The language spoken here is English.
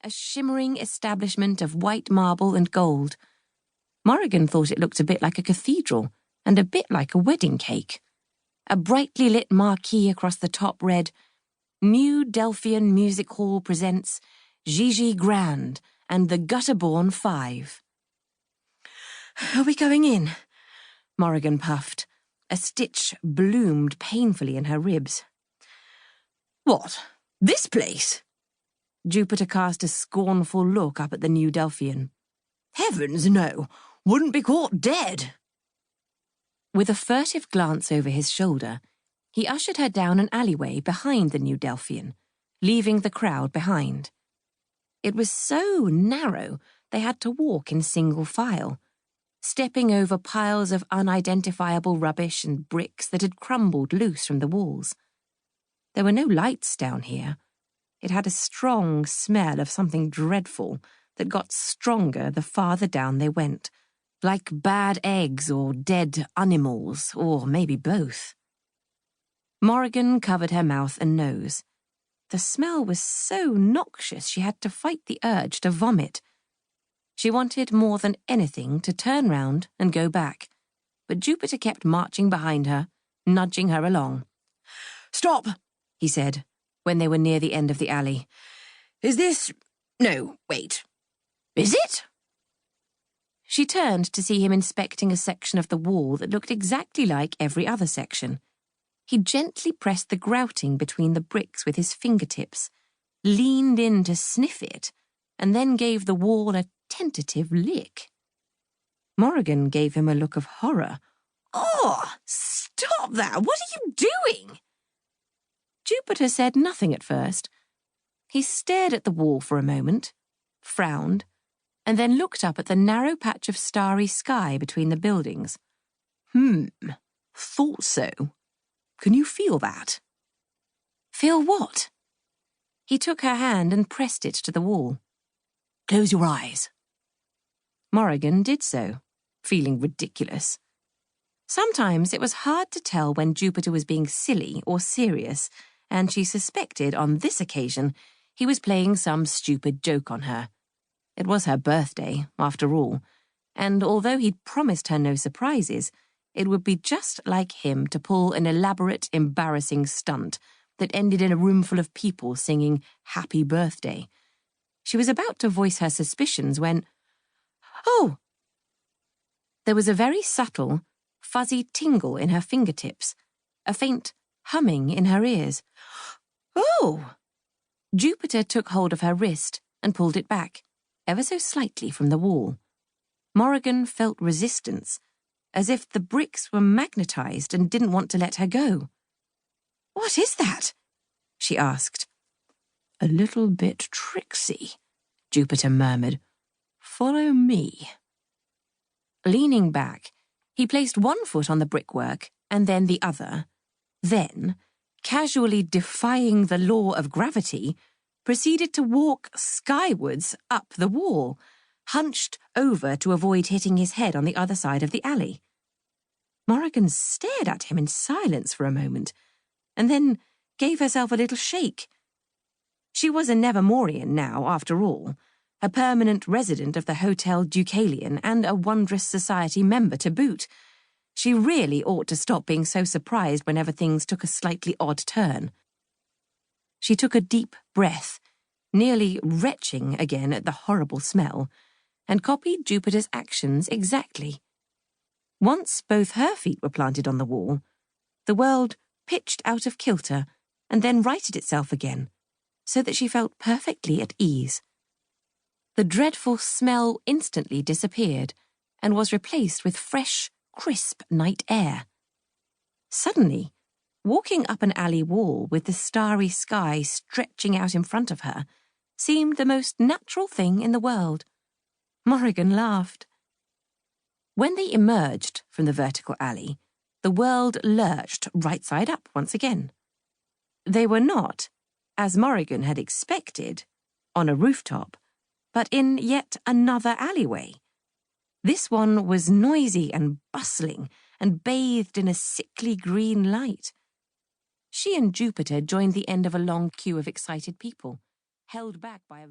a shimmering establishment of white marble and gold. Morrigan thought it looked a bit like a cathedral and a bit like a wedding cake. A brightly lit marquee across the top read, "New Delphian Music Hall presents Gigi Grand and the Gutterborn Five." "Are we going in?" Morrigan puffed. A stitch bloomed painfully in her ribs. "What? This place?" Jupiter cast a scornful look up at the New Delphian. "Heavens, no! Wouldn't be caught dead." With a furtive glance over his shoulder, he ushered her down an alleyway behind the New Delphian, leaving the crowd behind. It was so narrow they had to walk in single file, stepping over piles of unidentifiable rubbish and bricks that had crumbled loose from the walls. There were no lights down here. It had a strong smell of something dreadful that got stronger the farther down they went, like bad eggs or dead animals, or maybe both. Morrigan covered her mouth and nose. The smell was so noxious she had to fight the urge to vomit. She wanted more than anything to turn round and go back, but Jupiter kept marching behind her, nudging her along. "Stop," he said, when they were near the end of the alley. "Is this... No, wait. Is it?" She turned to see him inspecting a section of the wall that looked exactly like every other section. He gently pressed the grouting between the bricks with his fingertips, leaned in to sniff it, and then gave the wall a tentative lick. Morrigan gave him a look of horror. "Oh, stop that! What are you doing?" Jupiter said nothing at first. He stared at the wall for a moment, frowned, and then looked up at the narrow patch of starry sky between the buildings. Thought so. Can you feel that?" "Feel what?" He took her hand and pressed it to the wall. "Close your eyes." Morrigan did so, feeling ridiculous. Sometimes it was hard to tell when Jupiter was being silly or serious, and she suspected on this occasion he was playing some stupid joke on her. It was her birthday, after all, and although he'd promised her no surprises, it would be just like him to pull an elaborate, embarrassing stunt that ended in a room full of people singing "Happy Birthday." She was about to voice her suspicions when... Oh! There was a very subtle, fuzzy tingle in her fingertips, a faint humming in her ears. "Oh!" Jupiter took hold of her wrist and pulled it back, ever so slightly from the wall. Morrigan felt resistance, as if the bricks were magnetized and didn't want to let her go. "What is that?" she asked. "A little bit tricksy," Jupiter murmured. "Follow me." Leaning back, he placed one foot on the brickwork and then the other, then, casually defying the law of gravity, proceeded to walk skywards up the wall, hunched over to avoid hitting his head on the other side of the alley. Morrigan stared at him in silence for a moment, and then gave herself a little shake. She was a Nevermoorian now, after all, a permanent resident of the Hotel Deucalion and a Wundrous Society member to boot. She really ought to stop being so surprised whenever things took a slightly odd turn. She took a deep breath, nearly retching again at the horrible smell, and copied Jupiter's actions exactly. Once both her feet were planted on the wall, the world pitched out of kilter and then righted itself again, so that she felt perfectly at ease. The dreadful smell instantly disappeared and was replaced with fresh, crisp night air. Suddenly, walking up an alley wall with the starry sky stretching out in front of her seemed the most natural thing in the world. Morrigan laughed. When they emerged from the vertical alley, the world lurched right side up once again. They were not, as Morrigan had expected, on a rooftop, but in yet another alleyway. This one was noisy and bustling and bathed in a sickly green light. She and Jupiter joined the end of a long queue of excited people, held back by a